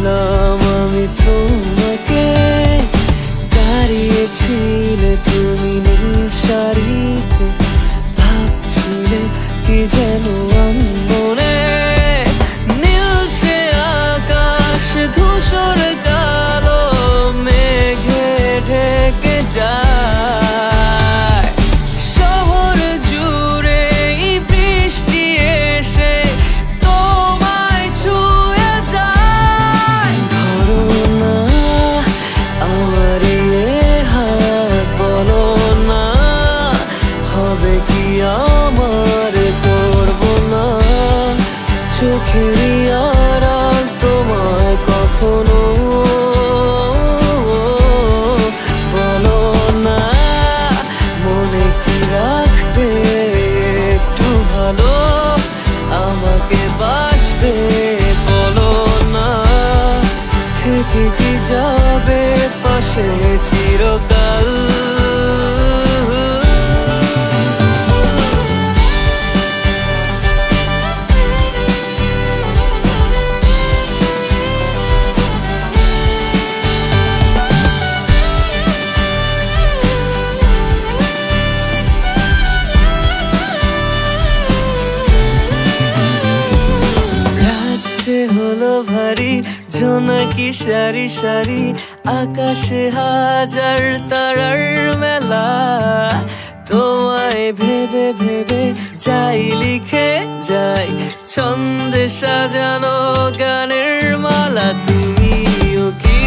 ছিলাম আমি তোমাকে, দাঁড়িয়েছিলে তুমি নিঃসারিতে, ভাবছিলে কি যেন মনে, নীলছে আকাশ ধূসর কালো মেঘে ঢেকে যায়, শহর জুড়ে বৃষ্টি এসে তোমায় ছুঁয়ে যায়। ধরো না আমার হাত, বলো না হবে কি আমার, করবো না চোখেরই আড়াল তোমায় কখনো, বলো না মনে কি রাখবে একটু ভালো, আমাকে বাসবে বলো না, থেকে কি যাবে পাশে চিরকাল। হলো ভারী জোনাকি সারি সারি, আকাশে হাজার তারার মেলা, তোমায় ভেবে ভেবে যাই লিখে যাই ছন্দে সাজানো গানের মালা। তুমিও কি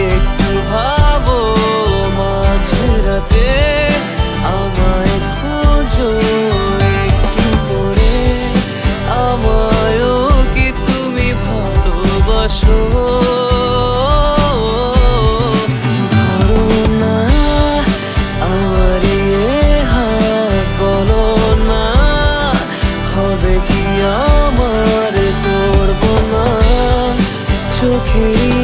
একটু ভাবো মাঝরাতে আমায় খোঁজো একটু করে, আমায়ও ভালোবাসো। ধরো না আমার হাত, বলো না হবে কি আমার, করবো না চোখেরই